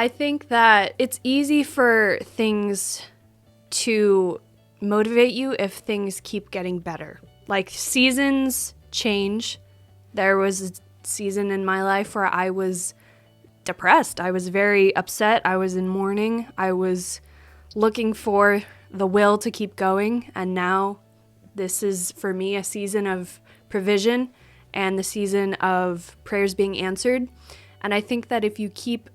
I think that it's easy for things to motivate you if things keep getting better. Like seasons change. There was a season in my life where I was depressed. I was very upset. I was in mourning. I was looking for the will to keep going. And now this is, for me, a season of provision and the season of prayers being answered. And I think that if you keep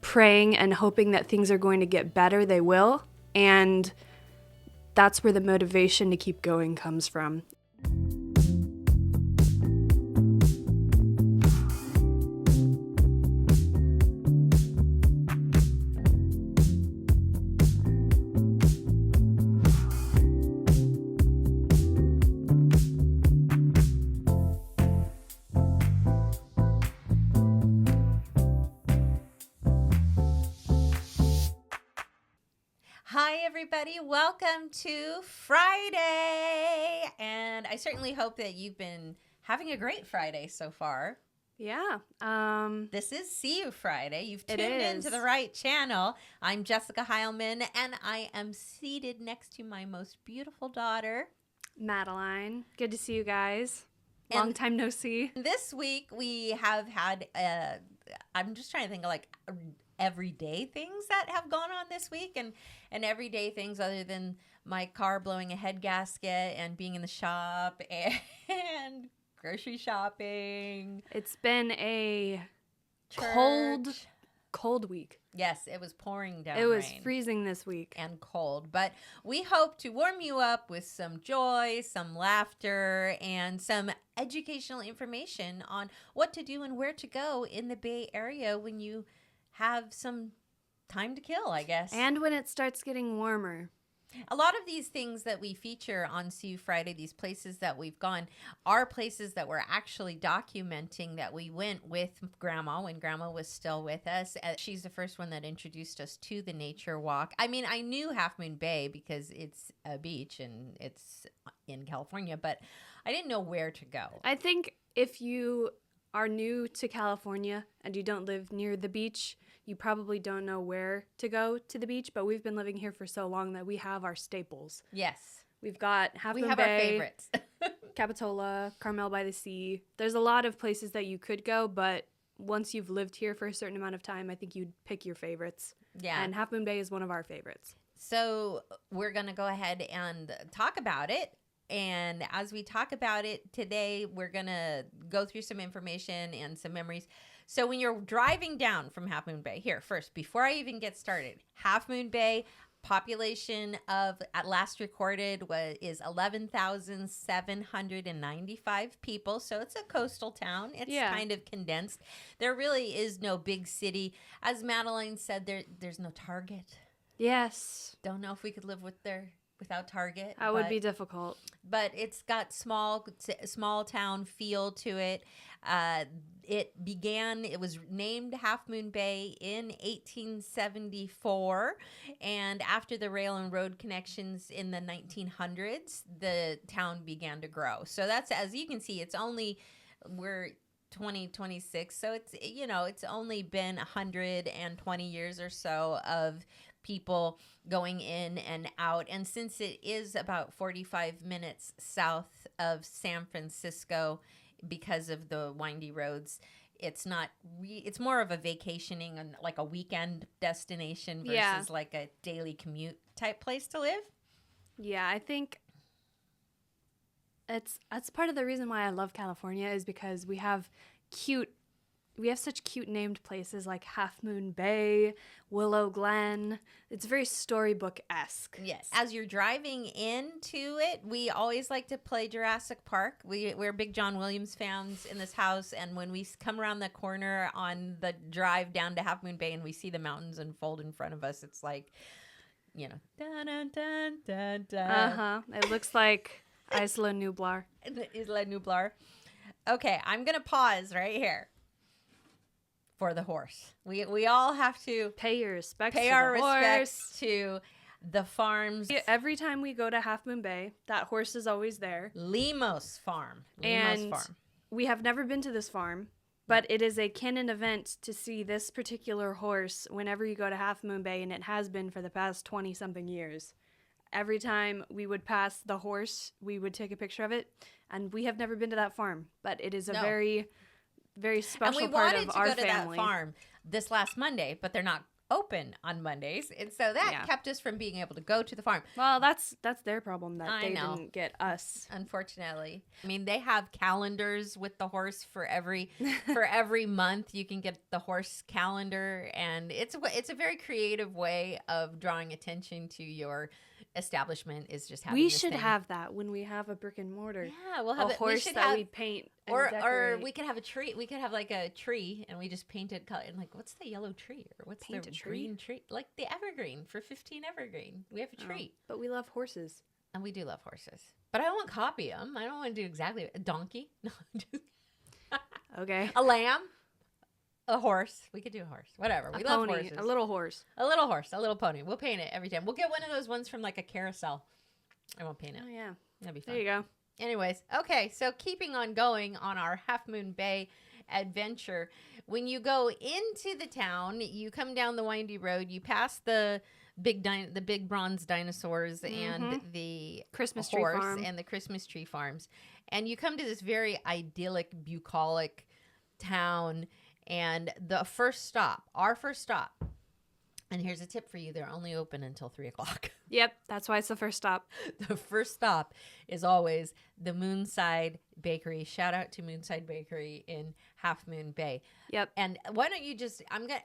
praying and hoping that things are going to get better, they will. And that's where the motivation to keep going comes from. Hi, everybody. Welcome to Friday. And I certainly hope that you've been having a great Friday so far. Yeah. This is See You Friday. You've tuned is. into the right channel. I'm Jessica Heilman, and I am seated next to my most beautiful daughter, Madeline. Good to see you guys. And Long time no see. this week we have had, I'm just trying to think of like everyday things that have gone on this week, and everyday things other than my car blowing a head gasket and being in the shop and grocery shopping. It's been a Church. cold week. Yes, it was pouring down. It was rain freezing this week. and cold, but we hope to warm you up with some joy, some laughter, and some educational information on what to do and where to go in the Bay Area when you have some time to kill, I guess. And when it starts getting warmer. A lot of these things that we feature on See You Friday, these places that we've gone, are places that we're actually documenting that we went with Grandma when Grandma was still with us. She's the first one that introduced us to the nature walk. I mean, I knew Half Moon Bay because it's a beach and it's in California, but I didn't know where to go. I think if you are new to California and you don't live near the beach, you probably don't know where to go to the beach, but we've been living here for so long that we have our staples. Yes. We've got Half Moon We have Bay, our favorites. Capitola, Carmel by the Sea. There's a lot of places that you could go, but once you've lived here for a certain amount of time, I think you'd pick your favorites. Yeah. And Half Moon Bay is one of our favorites. So we're going to go ahead and talk about it. And as we talk about it today, we're going to go through some information and some memories. So when you're driving down from Half Moon Bay, here first, before I even get started, Half Moon Bay population of at last recorded is 11,795 people. So it's a coastal town. It's kind of condensed. There really is no big city. As Madeline said, there's no Target. Yes. Don't know if we could live without Target. That would be difficult. But it's got small town feel to it. It was named Half Moon Bay in 1874, and after the rail and road connections in the 1900s, the town began to grow. So that's, as you can see, we're 2026, so it's only been 120 years or so of people going in and out. And since it is about 45 minutes south of San Francisco, because of the windy roads, it's more of a vacationing and like a weekend destination versus like a daily commute type place to live. Yeah, I think that's part of the reason why I love California, is because we have such cute named places like Half Moon Bay, Willow Glen. It's very storybook-esque. Yes. As you're driving into it, we always like to play Jurassic Park. We're big John Williams fans in this house, and when we come around the corner on the drive down to Half Moon Bay and we see the mountains unfold in front of us, it's like, dun, dun, dun, dun, dun. Uh-huh. It looks like Isla Nublar. Isla Nublar. Okay, I'm going to pause right here for the horse. We all have to pay your respects. Respects to the farms. Every time we go to Half Moon Bay, that horse is always there. Limos Farm. We have never been to this farm, But it is a canon event to see this particular horse whenever you go to Half Moon Bay, and it has been for the past 20-something years. Every time we would pass the horse, we would take a picture of it, and we have never been to that farm, but it is a very, very special part of our family. And we wanted to go to that farm this last Monday, but they're not open on Mondays, and so that kept us from being able to go to the farm. Well, that's their problem that they didn't get us. Unfortunately, I mean, they have calendars with the horse for every month. You can get the horse calendar, and it's a very creative way of drawing attention to your establishment. Is just having we should have that when we have a brick and mortar. Yeah, we'll have a horse that we paint. Or we could have a tree. We could have like a tree, and we just paint it. And like, what's the yellow tree, or what's the green tree? Like the evergreen for 15 evergreen. We have a tree. But we love horses, and we do love horses. But I don't want to copy them. I don't want to do exactly a donkey. No, okay. A lamb, a horse. We could do a horse. Whatever. We love horses. A little horse. A little horse. A little pony. We'll paint it every time. We'll get one of those ones from like a carousel. I won't paint it. Oh yeah, that'd be fun. There you go. Anyways, okay, so keeping on going on our Half Moon Bay adventure, when you go into the town, you come down the windy road, you pass the big bronze dinosaurs and the Christmas horse tree farm and the Christmas tree farms, and you come to this very idyllic, bucolic town. And our first stop. And here's a tip for you. They're only open until 3 o'clock. Yep. That's why it's the first stop. The first stop is always the Moonside Bakery. Shout out to Moonside Bakery in Half Moon Bay. Yep. And why don't you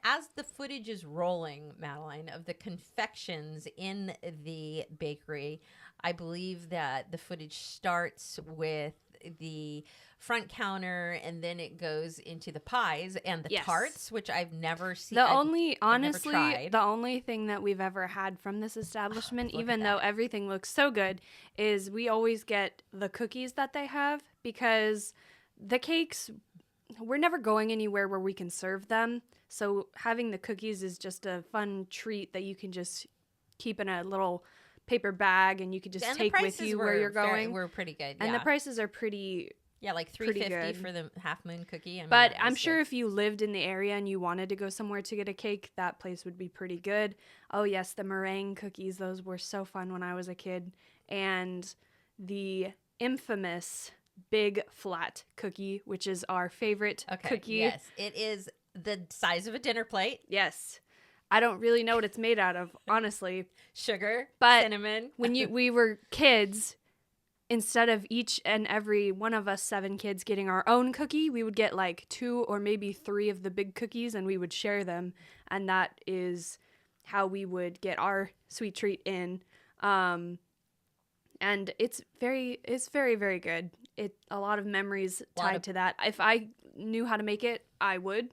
as the footage is rolling, Madeline, of the confections in the bakery, I believe that the footage starts with the front counter, and then it goes into the pies and the tarts, which I've never seen. The only thing that we've ever had from this establishment, even though everything looks so good, is we always get the cookies that they have, because the cakes, we're never going anywhere where we can serve them. So having the cookies is just a fun treat that you can just keep in a little paper bag, and you could just take with you where you're going. We're pretty good. And the prices are pretty... Yeah, like $3.50 for the Half Moon cookie. But I'm sure if you lived in the area and you wanted to go somewhere to get a cake, that place would be pretty good. Oh, yes, the meringue cookies. Those were so fun when I was a kid. And the infamous Big Flat cookie, which is our favorite cookie. Yes, it is the size of a dinner plate. Yes. I don't really know what it's made out of, honestly. Sugar, but cinnamon. When we were kids... Instead of each and every one of us 7 kids getting our own cookie, we would get like 2 or maybe 3 of the big cookies, and we would share them. And that is how we would get our sweet treat in. And it's very, very good. A lot of memories tied to that. If I knew how to make it, I would.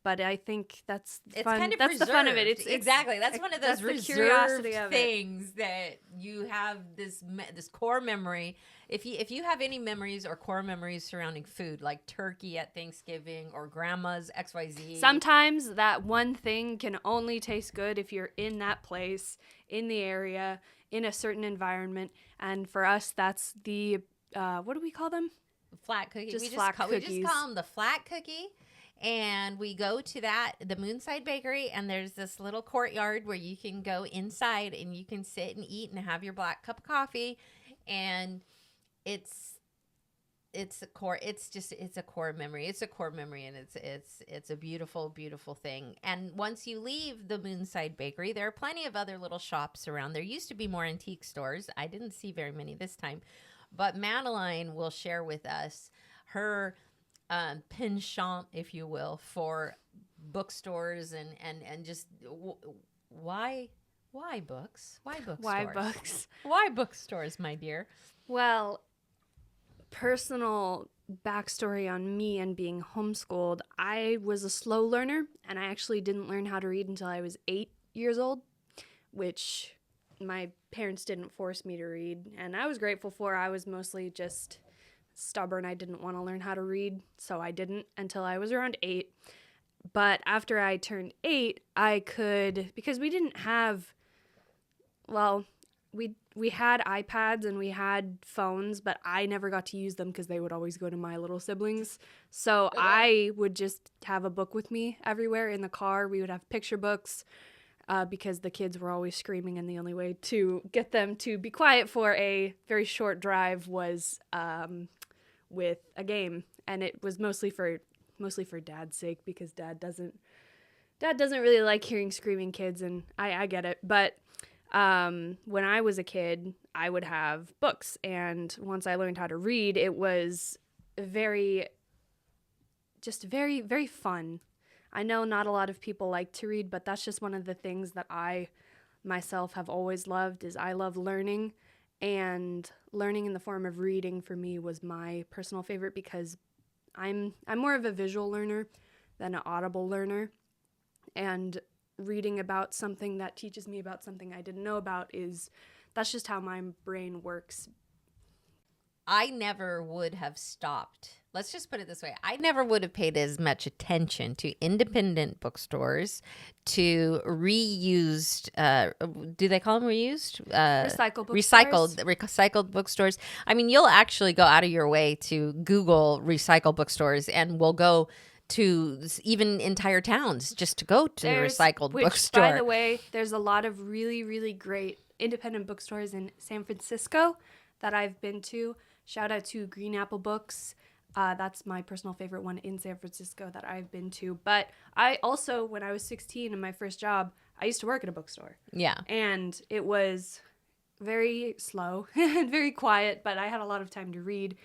But I think that's fun. Kind of that's the fun of it. It's exactly. That's one of those reserved things that you have this core memory. If you have any memories or core memories surrounding food, like turkey at Thanksgiving or grandma's XYZ. Sometimes that one thing can only taste good if you're in that place, in the area, in a certain environment. And for us, that's the, what do we call them? Flat cookie. We just call them the flat cookie. And we go to the Moonside Bakery, and there's this little courtyard where you can go inside and you can sit and eat and have your black cup of coffee. And it's a core memory. It's a core memory, and it's a beautiful, beautiful thing. And once you leave the Moonside Bakery, there are plenty of other little shops around. There used to be more antique stores. I didn't see very many this time, but Madeline will share with us her penchant, if you will, for bookstores and just why books? Why bookstores, my dear? Well, personal backstory on me and being homeschooled. I was a slow learner, and I actually didn't learn how to read until I was 8 years old, which my parents didn't force me to read, and I was grateful for. I was mostly just stubborn. I didn't want to learn how to read, so I didn't until I was around 8. But after I turned 8, I could, because we didn't have, well, we had iPads and we had phones, but I never got to use them because they would always go to my little siblings. So I would just have a book with me everywhere in the car. We would have picture books because the kids were always screaming, and the only way to get them to be quiet for a very short drive was with a game, and it was mostly for Dad's sake because Dad doesn't really like hearing screaming kids, and I get it, but. When I was a kid, I would have books, and once I learned how to read, it was very, very fun. I know not a lot of people like to read, but that's just one of the things that I myself have always loved is I love learning, and learning in the form of reading for me was my personal favorite because I'm more of a visual learner than an audible learner, and reading about something that teaches me about something I didn't know about that's just how my brain works. I never would have stopped. Let's just put it this way. I never would have paid as much attention to independent bookstores, to reused, do they call them reused? Recycled bookstores. I mean, you'll actually go out of your way to Google recycled bookstores, and we'll go to even entire towns just to go to the recycled bookstore. By the way, there's a lot of really, really great independent bookstores in San Francisco that I've been to. Shout out to Green Apple Books. That's my personal favorite one in San Francisco that I've been to. But I also, when I was 16 in my first job, I used to work at a bookstore. Yeah. And it was very slow and very quiet, but I had a lot of time to read.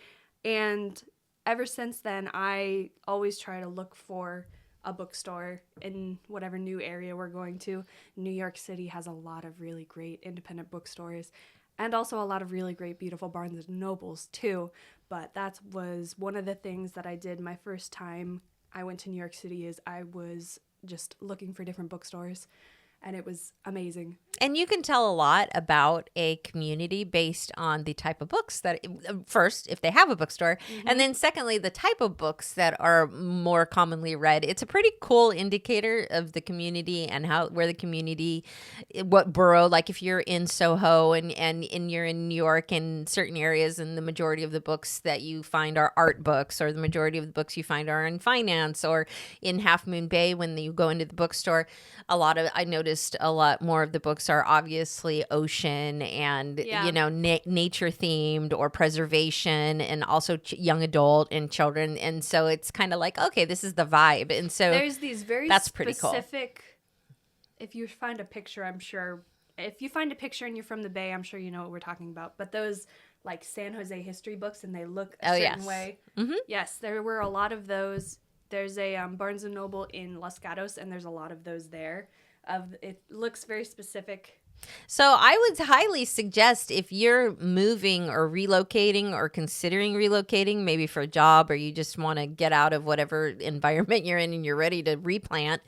And ever since then, I always try to look for a bookstore in whatever new area we're going to. New York City has a lot of really great independent bookstores and also a lot of really great, beautiful Barnes & Nobles too. But that was one of the things that I did my first time I went to New York City is I was just looking for different bookstores, and it was amazing. And you can tell a lot about a community based on the type of books that, first, if they have a bookstore, and then secondly, the type of books that are more commonly read. It's a pretty cool indicator of the community and where the community, what borough, like if you're in Soho and you're in New York in certain areas, and the majority of the books that you find are art books, or the majority of the books you find are in finance, or in Half Moon Bay when you go into the bookstore, I noticed a lot more of the books are obviously ocean and nature themed or preservation, and also young adult and children, and so it's kind of like, okay, this is the vibe. And so there's these very that's pretty specific cool. If you find a picture, I'm sure if you find a picture and you're from the Bay, I'm sure you know what we're talking about, but those like San Jose history books, and they look a certain way. Yes, there were a lot of those. There's a Barnes & Noble in Los Gatos, and there's a lot of those there. It looks very specific. So I would highly suggest, if you're moving or relocating or considering relocating, maybe for a job, or you just want to get out of whatever environment you're in and you're ready to replant,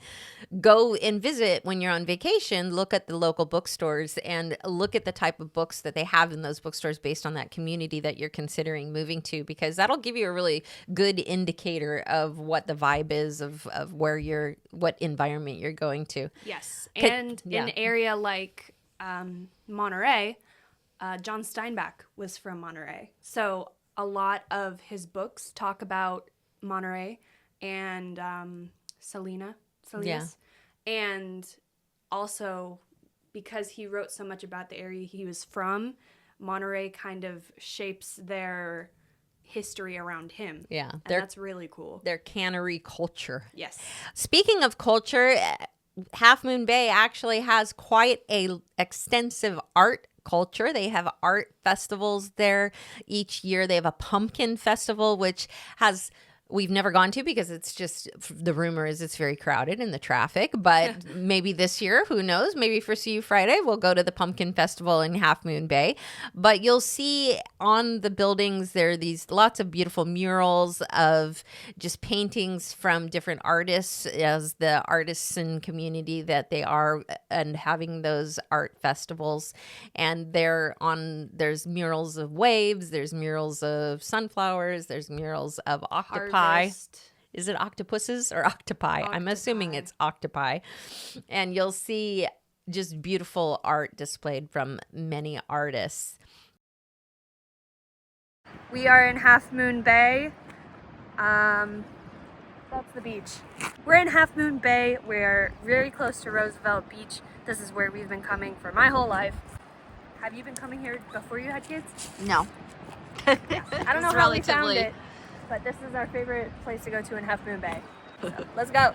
go and visit when you're on vacation. Look at the local bookstores and look at the type of books that they have in those bookstores based on that community that you're considering moving to, because that'll give you a really good indicator of what the vibe is of what environment you're going to. Yes. And in an area like Monterey, John Steinbeck was from Monterey. So a lot of his books talk about Monterey and Salinas. Yeah. And also because he wrote so much about the area he was from, Monterey kind of shapes their history around him. Yeah. And that's really cool. Their cannery culture. Yes. Speaking of culture, Half Moon Bay actually has quite a extensive art culture. They have art festivals there each year. They have a pumpkin festival, which we've never gone to because it's just, the rumor is it's very crowded in the traffic, but maybe this year, who knows, maybe for See You Friday, we'll go to the Pumpkin Festival in Half Moon Bay. But you'll see on the buildings, there are these lots of beautiful murals of just paintings from different artists, as the artisan community that they are, and having those art festivals. And there's murals of waves, there's murals of sunflowers, there's murals of octopi. Is it octopuses or octopi? I'm assuming it's octopi. And you'll see just beautiful art displayed from many artists. We are in Half Moon Bay. That's the beach. We're in Half Moon Bay. We're very close to Roosevelt Beach. This is where we've been coming for my whole life. Have you been coming here before you had kids? No. Yeah. I don't know how we found it, but this is our favorite place to go to in Half Moon Bay. So, let's go.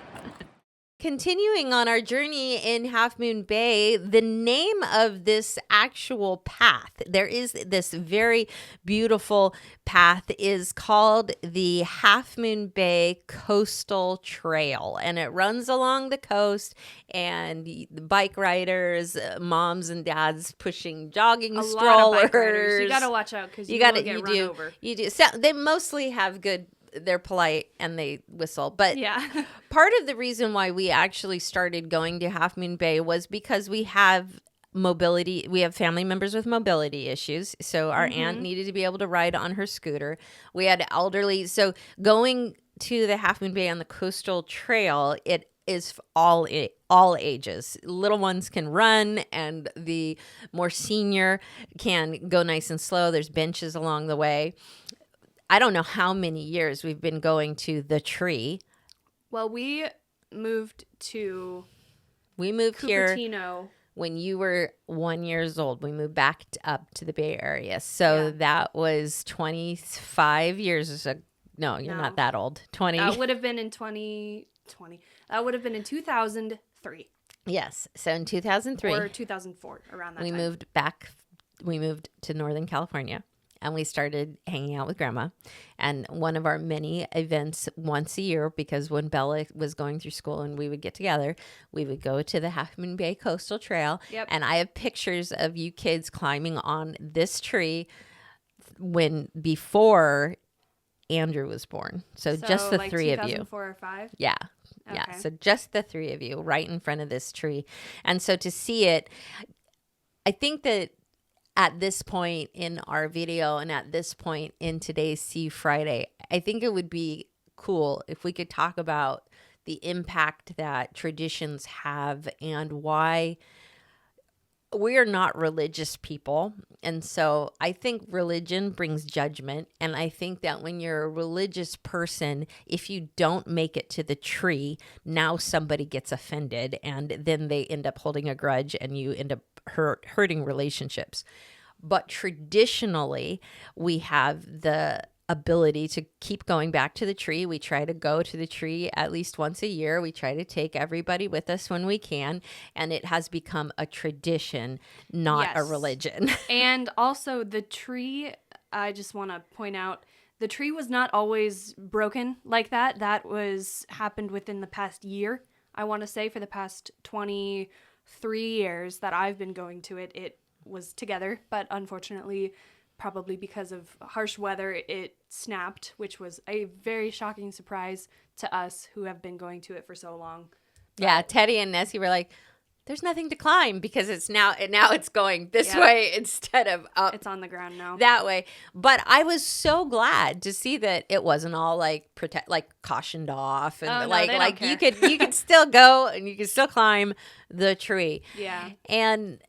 Continuing on our journey in Half Moon Bay, the name of this actual path, there is this very beautiful path, is called the Half Moon Bay Coastal Trail, and it runs along the coast, and the bike riders, moms and dads pushing jogging strollers. A lot of bike riders. You gotta watch out because you will get run over. You do. So they mostly have good. They're polite and they whistle. But yeah. Part of the reason why we actually started going to Half Moon Bay was because we have mobility. We have family members with mobility issues. So our aunt needed to be able to ride on her scooter. We had elderly. So going to the Half Moon Bay on the coastal trail, it is all ages. Little ones can run, and the more senior can go nice and slow. There's benches along the way. I don't know how many years we've been going to the tree. Well, we moved here Cupertino when you were 1 year old. We moved back up to the Bay Area. So that was 25 years ago. No, you're not that old. 20. That would have been in 2020. That would have been in 2003. Yes. So in 2003. Or 2004, around that time. We moved to Northern California. And we started hanging out with Grandma. And one of our many events once a year, because when Bella was going through school and we would get together, we would go to the Half Moon Bay Coastal Trail. Yep. And I have pictures of you kids climbing on this tree before Andrew was born. So just the three of you. 2004 or 5? Yeah. Okay. Yeah. So just the three of you right in front of this tree. And so to see it, I think that at this point in our video and at this point in today's See Friday, I think it would be cool if we could talk about the impact that traditions have and why we are not religious people. And so I think religion brings judgment. And I think that when you're a religious person, if you don't make it to the tree, now somebody gets offended and then they end up holding a grudge and you end up hurting relationships. But traditionally, we have the ability to keep going back to the tree. We try to go to the tree at least once a year. We try to take everybody with us when we can. And it has become a tradition, not a religion. And also the tree, I just want to point out, the tree was not always broken like that. That happened within the past year. I want to say for the past 23 years that I've been going to it, it was together, but unfortunately, probably because of harsh weather, it snapped, which was a very shocking surprise to us who have been going to it for so long. Yeah, Teddy and Nessie were like, there's nothing to climb because it's now it's going this way instead of up. It's on the ground now. That way. But I was so glad to see that it wasn't all like cautioned off and you could still go and you could still climb the tree. Yeah. And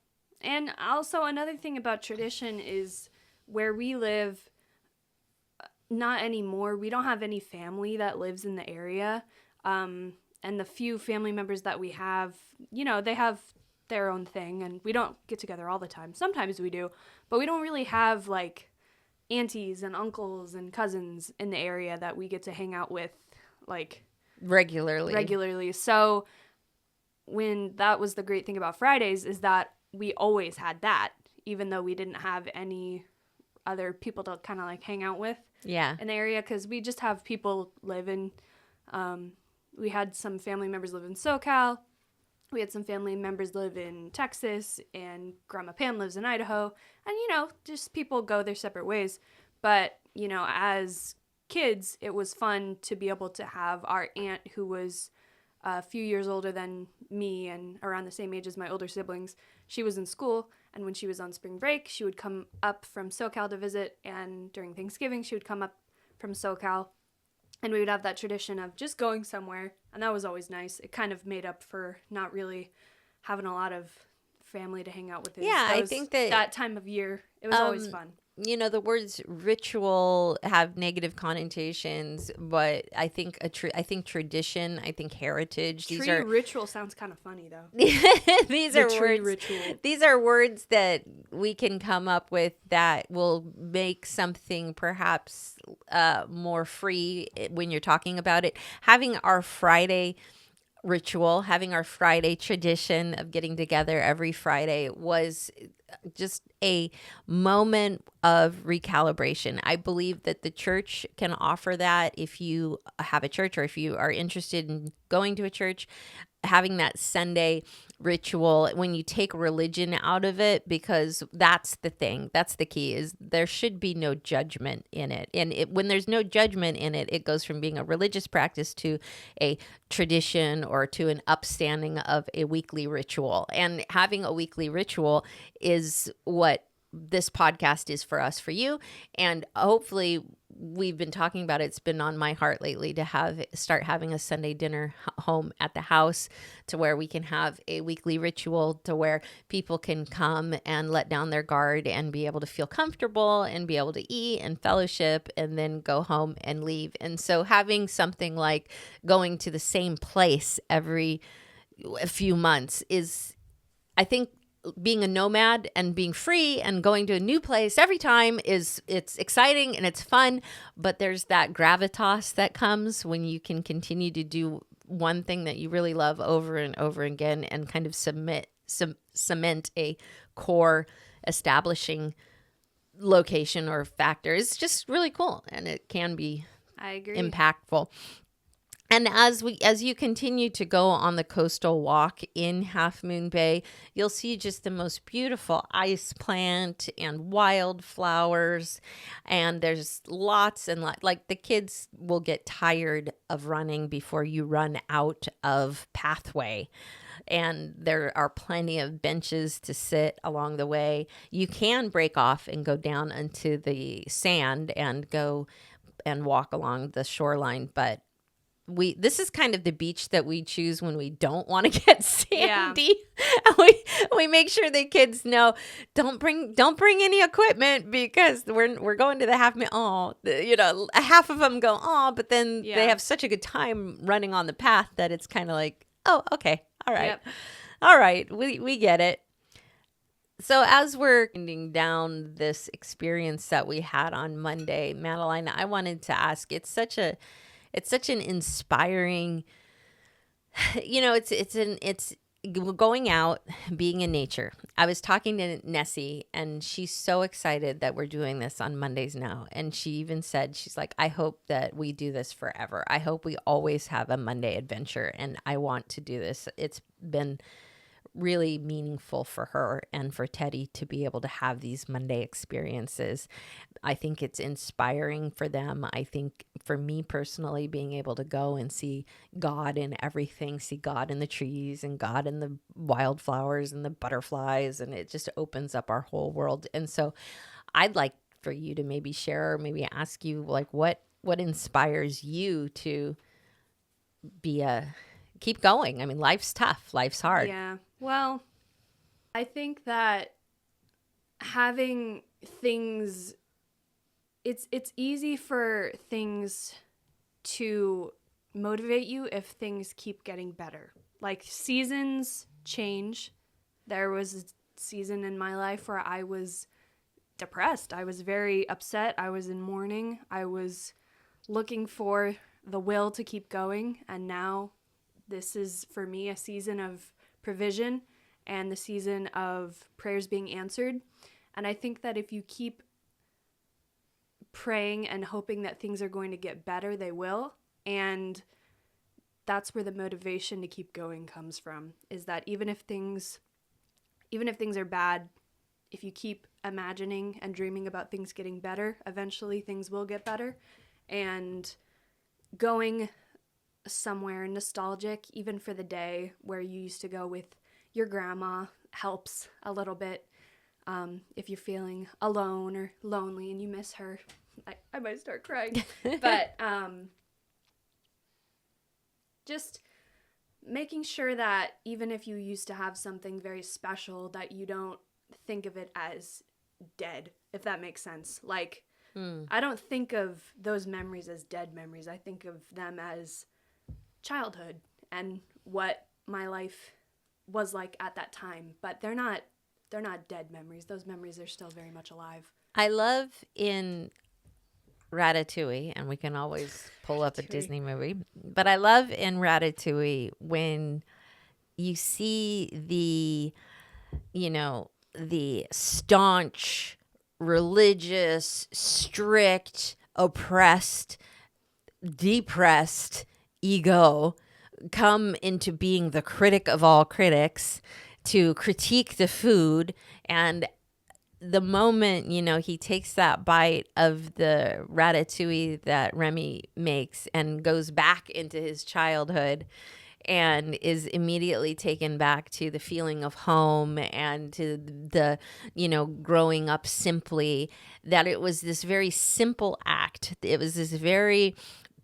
also another thing about tradition is where we live, not anymore. We don't have any family that lives in the area. And the few family members that we have, they have their own thing and we don't get together all the time. Sometimes we do, but we don't really have like aunties and uncles and cousins in the area that we get to hang out with like regularly. So that was the great thing about Fridays is that we always had that, even though we didn't have any other people to kind of like hang out with in the area, because we just have people live in, we had some family members live in SoCal, we had some family members live in Texas, and Grandma Pam lives in Idaho, and just people go their separate ways. But as kids, it was fun to be able to have our aunt, who was a few years older than me and around the same age as my older siblings. She was in school, and when she was on spring break, she would come up from SoCal to visit, and during Thanksgiving, she would come up from SoCal, and we would have that tradition of just going somewhere, and that was always nice. It kind of made up for not really having a lot of family to hang out with. I think that time of year, it was always fun. You know, the words ritual have negative connotations, but I think I think tradition, I think heritage. Tree ritual sounds kind of funny though. These are words. Ritual. These are words that we can come up with that will make something perhaps more free when you're talking about it. Having our Friday ritual, having our Friday tradition of getting together every Friday was just a moment of recalibration. I believe that the church can offer that if you have a church or if you are interested in going to a church, having that Sunday ritual when you take religion out of it, because that's the thing. That's the key, is there should be no judgment in it. And when there's no judgment in it, it goes from being a religious practice to a tradition or to an upstanding of a weekly ritual. And having a weekly ritual is what this podcast is for us, for you. And hopefully we've been talking about it. It's been on my heart lately to start having a Sunday dinner home at the house, to where we can have a weekly ritual, to where people can come and let down their guard and be able to feel comfortable and be able to eat and fellowship and then go home and leave. And so having something like going to the same place every few months is, I think, being a nomad and being free and going to a new place every time it's exciting and it's fun, but there's that gravitas that comes when you can continue to do one thing that you really love over and over again and kind of cement a core establishing location or factor. It's just really cool, and it can be, I agree, impactful. And as you continue to go on the coastal walk in Half Moon Bay, you'll see just the most beautiful ice plant and wildflowers. And there's lots and lots, like the kids will get tired of running before you run out of pathway. And there are plenty of benches to sit along the way. You can break off and go down into the sand and go and walk along the shoreline, but this is kind of the beach that we choose when we don't want to get sandy. Yeah. We make sure the kids know, don't bring any equipment, because we're going to the half. Half of them go, but then they have such a good time running on the path that it's kind of like, oh, okay, all right, yep. All right, we get it. So as we're ending down this experience that we had on Monday, Madeline, I wanted to ask, it's such an inspiring, it's going out, being in nature. I was talking to Nessie, and she's so excited that we're doing this on Mondays now. And she even said, she's like, I hope that we do this forever. I hope we always have a Monday adventure, and I want to do this. It's been really meaningful for her and for Teddy to be able to have these Monday experiences. I think it's inspiring for them. I think for me personally, being able to go and see God in everything, see God in the trees and God in the wildflowers and the butterflies, and it just opens up our whole world. And so I'd like for you to maybe share, or maybe ask you, like, what inspires you to keep going? I mean, life's tough. Life's hard. Yeah. Well, I think that having things, it's easy for things to motivate you if things keep getting better. Like, seasons change. There was a season in my life where I was depressed. I was very upset. I was in mourning. I was looking for the will to keep going. And now this is, for me, a season of provision and the season of prayers being answered. And I think that if you keep praying and hoping that things are going to get better, they will. And that's where the motivation to keep going comes from, is that even if things are bad, if you keep imagining and dreaming about things getting better, eventually things will get better. And going somewhere nostalgic, even for the day where you used to go with your grandma, helps a little bit. If you're feeling alone or lonely and you miss her, I might start crying. But just making sure that even if you used to have something very special, that you don't think of it as dead, if that makes sense. Like, I don't think of those memories as dead memories. I think of them as childhood and what my life was like at that time. But they're not dead memories. Those memories are still very much alive. I love in Ratatouille, and we can always pull up a Disney movie, but I love in Ratatouille when you see the staunch, religious, strict, oppressed, depressed ego come into being the critic of all critics to critique the food. And the moment, he takes that bite of the ratatouille that Remy makes and goes back into his childhood and is immediately taken back to the feeling of home and to the, growing up simply, that it was this very simple act. It was this very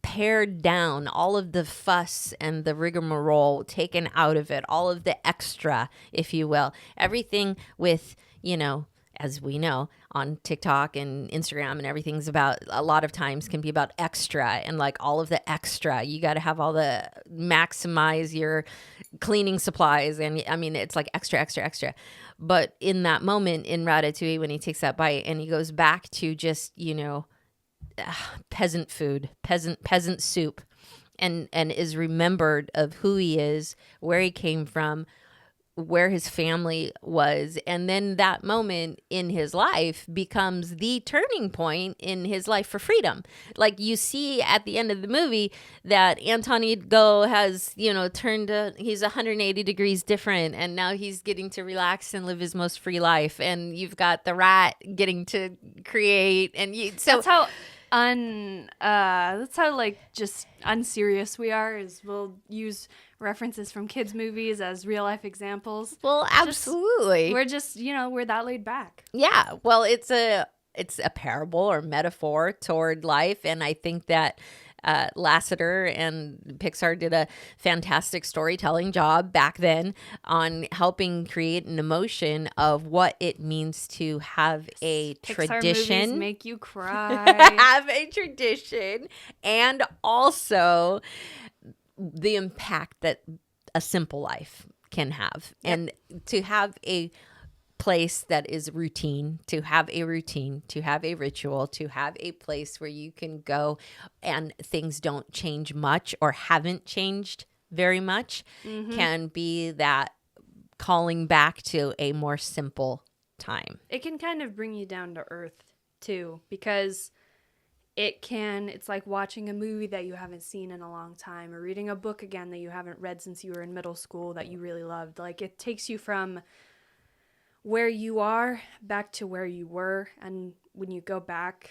pared down, all of the fuss and the rigmarole taken out of it, all of the extra, if you will, everything with, as we know on TikTok and Instagram and everything's about, a lot of times can be about extra and like all of the extra. You got to have all the maximize your cleaning supplies. And I mean, it's like extra, extra, extra. But in that moment in Ratatouille, when he takes that bite and he goes back to just, peasant food, peasant soup, and is remembered of who he is, where he came from, where his family was. And then that moment in his life becomes the turning point in his life for freedom. Like you see at the end of the movie that Anton Ego has, turned he's 180 degrees different. And now he's getting to relax and live his most free life. And you've got the rat getting to create. And that's how like just unserious we are, is we'll use references from kids' movies as real life examples. Well, absolutely. We're just, we're that laid back. Yeah. Well, it's a parable or metaphor toward life. And I think that Lasseter and Pixar did a fantastic storytelling job back then on helping create an emotion of what it means to have a Pixar tradition. Movies make you cry. Have a tradition, and also the impact that a simple life can have. Yep. And to have a place that is routine, to have a ritual, to have a place where you can go and things don't change much or haven't changed very much, can be that calling back to a more simple time. It can kind of bring you down to earth too, because it's like watching a movie that you haven't seen in a long time, or reading a book again that you haven't read since you were in middle school that you really loved. Like, it takes you from where you are back to where you were. And when you go back,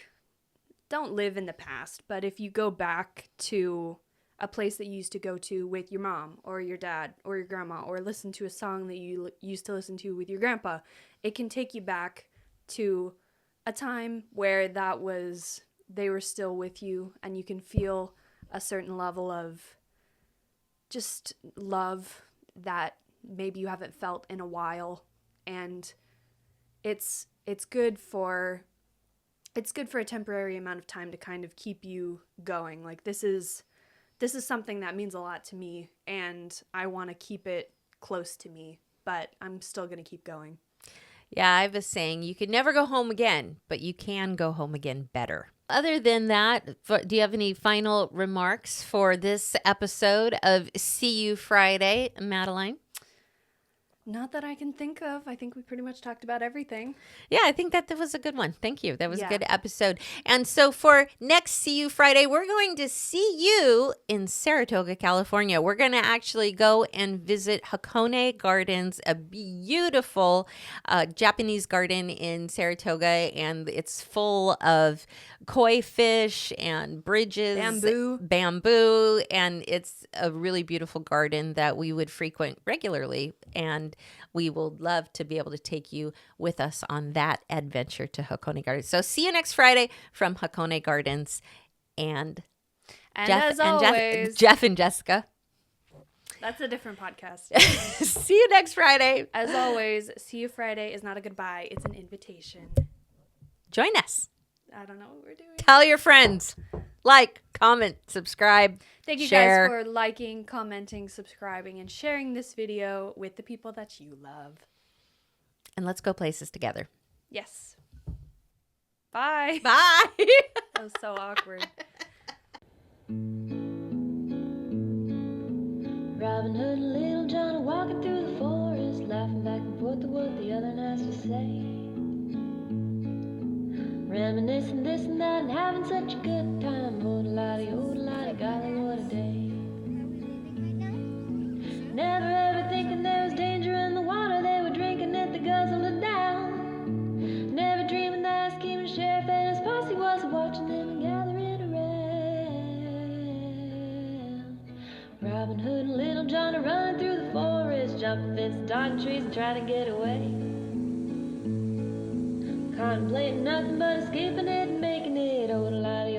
don't live in the past, but if you go back to a place that you used to go to with your mom or your dad or your grandma, or listen to a song that you used to listen to with your grandpa, it can take you back to a time where they were still with you, and you can feel a certain level of just love that maybe you haven't felt in a while. And it's good for a temporary amount of time to kind of keep you going. Like, this is something that means a lot to me, and I want to keep it close to me, but I'm still going to keep going. Yeah, I have a saying, you can never go home again, but you can go home again better. Other than that, do you have any final remarks for this episode of See You Friday, Madeline? Not that I can think of. I think we pretty much talked about everything. Yeah, I think that was a good one. Thank you. That was a good episode. And so for next See You Friday, we're going to see you in Saratoga, California. We're going to actually go and visit Hakone Gardens, a beautiful Japanese garden in Saratoga. And it's full of koi fish and bridges. Bamboo. And it's a really beautiful garden that we would frequent regularly. And we will love to be able to take you with us on that adventure to Hakone Gardens. So see you next Friday from Hakone Gardens. And Jeff as always, Jeff and Jessica. That's a different podcast. See you next Friday. As always, see you Friday is not a goodbye. It's an invitation. Join us. I don't know what we're doing. Tell your friends. Like, comment, subscribe. Thank you share. guys for liking, commenting, subscribing, and sharing this video with the people that you love. And let's go places together. Yes. Bye. Bye. That was so awkward. Robin Hood and Little John are walking through the forest, laughing back and forth to what the other has to say. Reminiscing this and that and having such a good time. Old-a-lottie, golly, what a day. Never ever thinking there was danger in the water they were drinking it, they guzzled it down. Never dreaming that scheming sheriff and his posse was watching them and gathering around. Robin Hood and Little John are running through the forest, jumping fences, dodging trees and trying to get away. Contemplating nothing but escaping it and making it. Old-a-lottie,